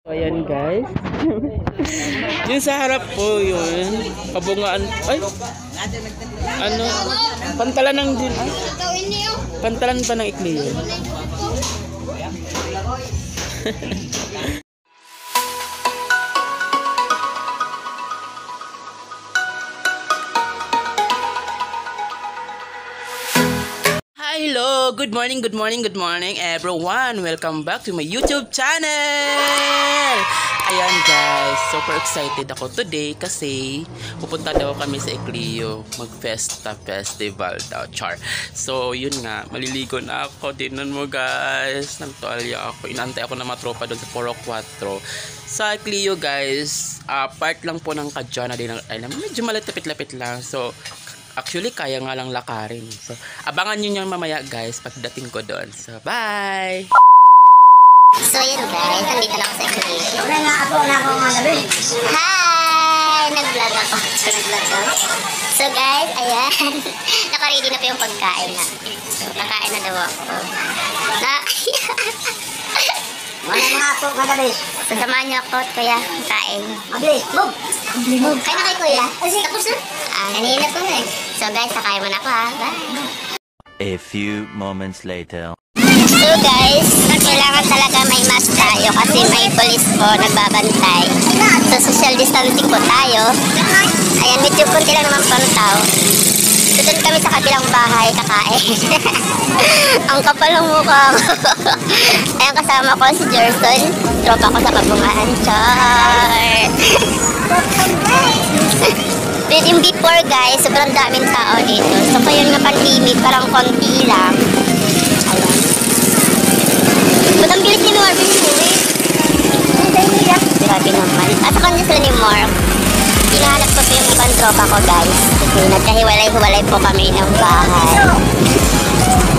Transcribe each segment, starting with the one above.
Ayan guys. Yung sa harap po yun. Kabungaan. Ay. Ano? Pantalan ng din. Pantalan pa ng ikli yun. Hello, good morning everyone. Welcome back to my YouTube channel. Ayan guys, super excited ako today kasi pupunta daw kami sa Ecleo mag-festa festival daw, char. So yun nga, maliligo na ako. Tingnan mo guys, nagtualya ako. Inantay ako ng mga tropa doon sa Poro 4 sa Ecleo guys. Part lang po ng Kadyana din. Medyo malapit-lapit lang. So actually, kaya nga lang lakarin. So, abangan nyo yung mamaya, guys, pagdating ko doon. So, bye! So, yun guys. Nandito lang ako sa Ecleo. Hi! Nag-vlog ako. So, guys, ayan. Naka-ready na po yung pagkain na. So, kakain na daw ako. Mga po, madabis. So, samahan niyo ako at kuya. Kain. Mabilis, move! Move. Kain na kay kuya. Tapos na? Kanina po na eh. So, guys, kakain mo na ako ha. Bye! A few moments later. So guys, kailangan talaga may mask tayo kasi may police po nagbabantay. So social distancing po tayo. Ayan, medyo konti lang naman pang tao. So doon kami sa kabilang bahay kakain. Ang kapal ng mukha ko. Ayan, kasama ko si Jerson. Tropa ko sa Kabungaan. Char! But yung before guys, sobrang daming tao dito. So ngayon nga pandemic, parang konti lang. Ayan. Ba't ang bilis ni Marvin mo eh? Grabe naman. At sa kanya sila ni Mark. Hinahanap ko po yung ibang tropa ko guys. Kasi nagkahiwalay-hiwalay po kami ng bahay.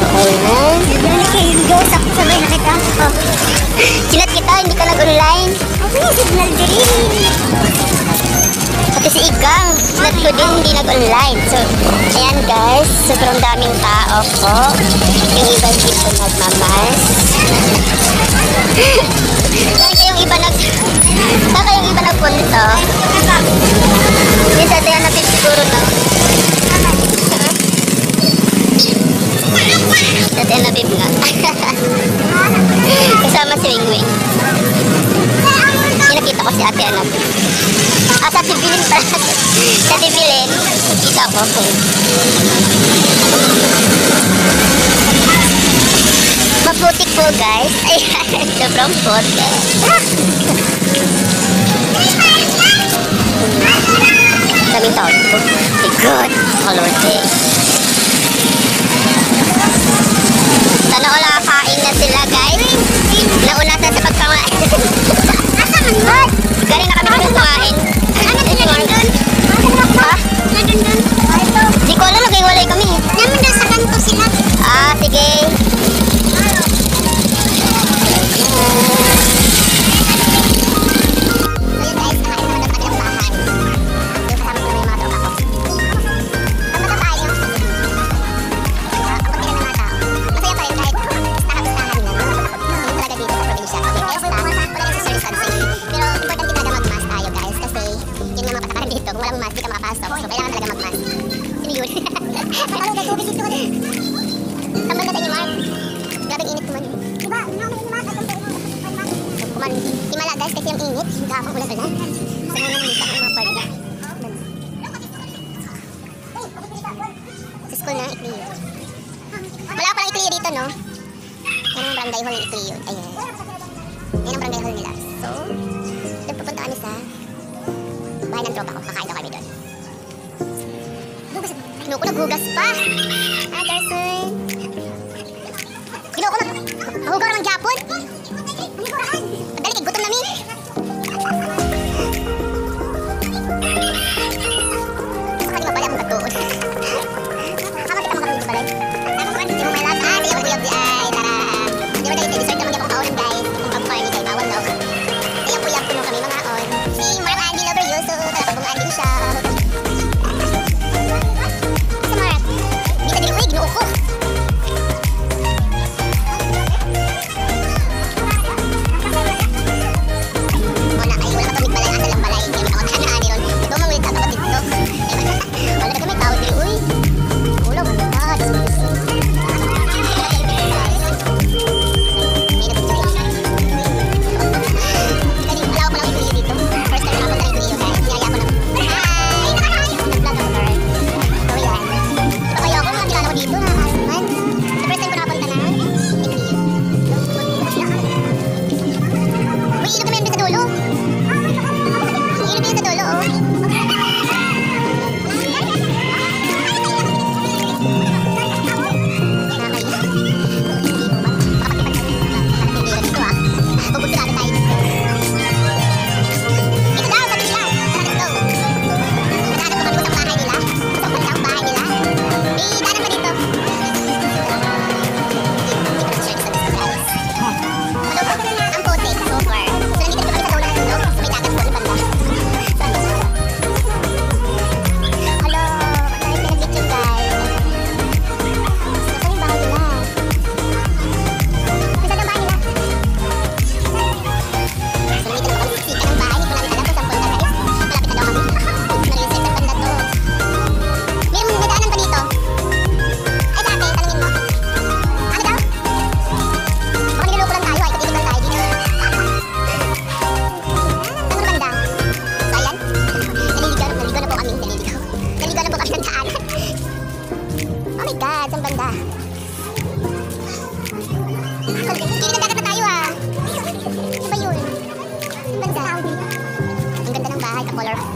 Okay na. Sabay nakita ko. Sinat kita, hindi ka nag-online. Okay, signal din. Pati si Igang, sinat ko din, hindi nag-online. So, ayan guys, sobrang daming tao po. Yung iba dito nagmamas. Saka yung iba nagpunto. Hindi sa tayo natin siguro na. Sa tayo na bib nga. Kasama si Wingwing. Nakita ko si Ate Anab. Sa Tibilin pa. Sa Tibilin. Kita ko. Maputik po guys. Ayan. Sobrang putik. Daming taon po. Good. Color day. Sana wala kain na sila guys. Nauna sa pagkawain. Galing na kami sa kumain. Ha? Hindi ko alam, nag-iwalay kami. Naman daw sa kanto sila. Sige. Himala guys kasi yung init. Hindi ako ulan ulan. Sa mga namita ko mga parda. Sa school na, Ecleo. Wala palang Ecleo dito, no? Yan ang barangay hall ng Ecleo. Ayan. Yan ang barangay hall nila. So, doon pupunta kami sa bahay ng tropa ko. Kakain daw kami doon. Kinuha ko naghugas pa. Anderson. Kinuha ko naghugas naman Japon. Dali, gutom namin. Saka di mabali akong katuon. Kama kita makakalimutan ba rin? Hindi mo may lahat. Sige mo kuyog di ay. Tara. Di ba dahil dessert naman yung kaunan guys. Kung pag-party kay bawal daw. Kaya kuyog puno kami mga on. Si Mark Andy lover you. So, Kabungaan din siya. Si Mark. Bisa dili, uy, ginuo ko.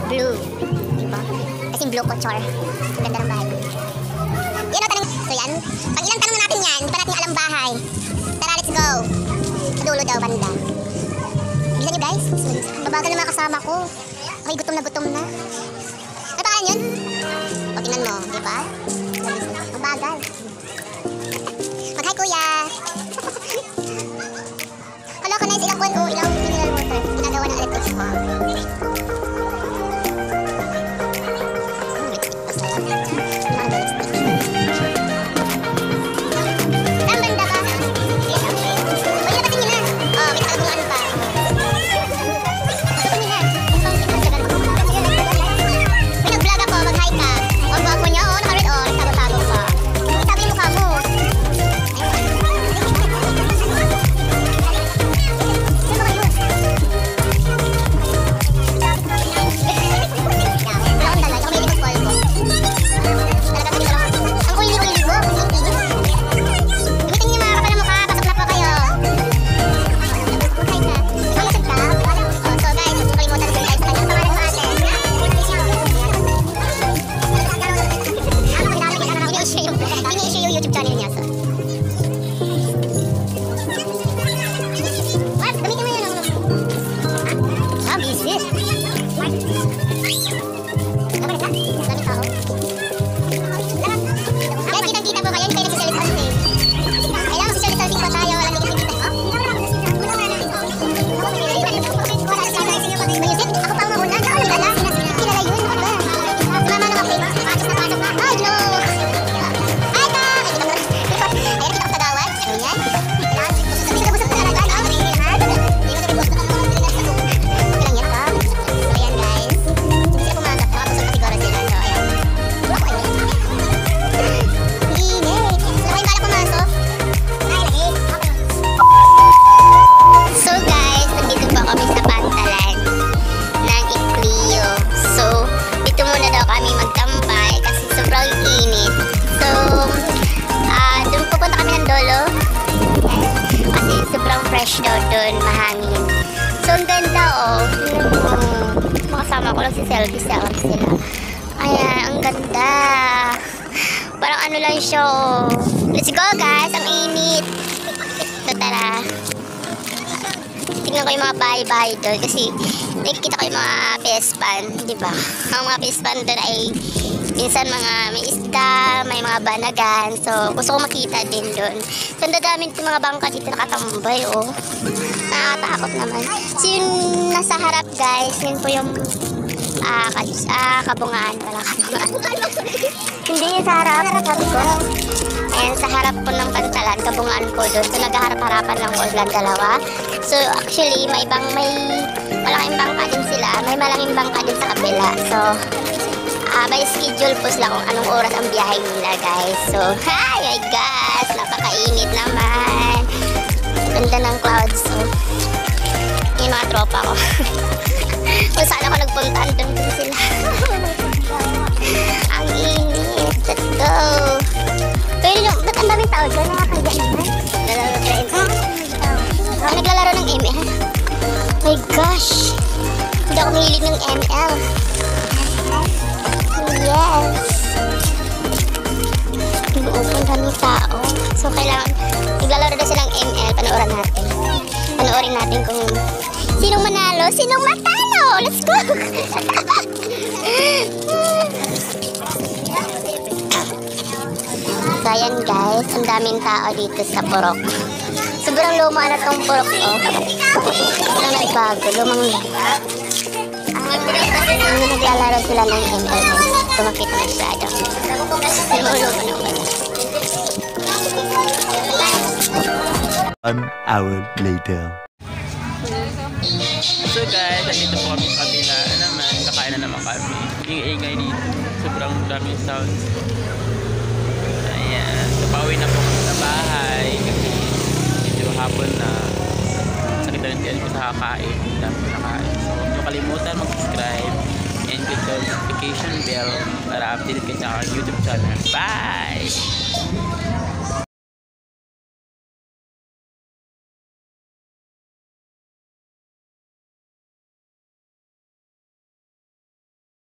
Blue. Diba? Kasing blue couture. Ang ganda ng bahay. Yan o, tanong. So yan. Pag ilang tanong na natin yan, hindi pa natin alam bahay. Tara, let's go. Sa dulo daw, banda. Bilisan nyo guys. Mabagal na mga kasama ko. Okay, gutom na. Ano pangalan yun? O, tingnan mo, di ba? Mabagal. Mag-hi kuya. Hala ka na ilang kwan o ilang mineral water. Ginagawa ng electric mo. Fresh daw doon, mahangin. So, ang ganda oh. Makasama ko lang si selfie sila. Ayan, ang ganda. Parang ano lang siya oh. Let's go guys, ang init. So, tara. Tingnan ko yung mga bahay-bahay doon kasi nakikita ko yung mga pespan, di ba? Ang mga pespan doon ay minsan mga may isda, may mga banagan. So, gusto ko makita din doon. So, ang dadaming yung mga bangka dito nakatambay, oh. Nakakatakot naman. So, yung nasa harap, guys, yun po yung kabungaan. Wala kabungaan. Hindi, sa harap. Sabi ko. Ayan, sa harap po ng pantalan, kabungaan po doon. So, naghaharap-harapan lang po silang dalawa. So, actually, may malaking bangka din sila. May malaking bangka din sa kabila. So, by schedule po sila kung anong oras ang biyahe nila, guys. So, hi, my gosh, napakainit naman. Ganda ng clouds. So, yung mga tropa ko. Kung saan ako nagpuntaan, doon sila. Ang init. Let's go. Pero ba't ang daming tao doon? Nakakagyan naman. Naglalaro ng ML. My gosh. Hindi ako mahilig ng ML. Yes. Open kami tao. So, kailangan naglalaro na silang ML. Panoorin natin kung sinong manalo, sinong matalo. Let's go. So, ayan guys. Ang daming tao dito sa Purok. Sobrang luma na tong Purok. Oh. Ano nagbago? Lumang naglalaro sila ng ML. Tumakit na siya daw. An hour later. So guys, nandito po kami sa kabila naman. Kakain na naman kami. Yung ingay dito. Sobrang daming sounds. Ayan. So pauwi na po kami sa bahay. Kasi medyo hapon na. Sakit na rin tiyan ko sa kakain. Dami na kain. So huwag nyo kalimutan mag-subscribe and click the notification bell para update kayo sa aking YouTube channel. Bye!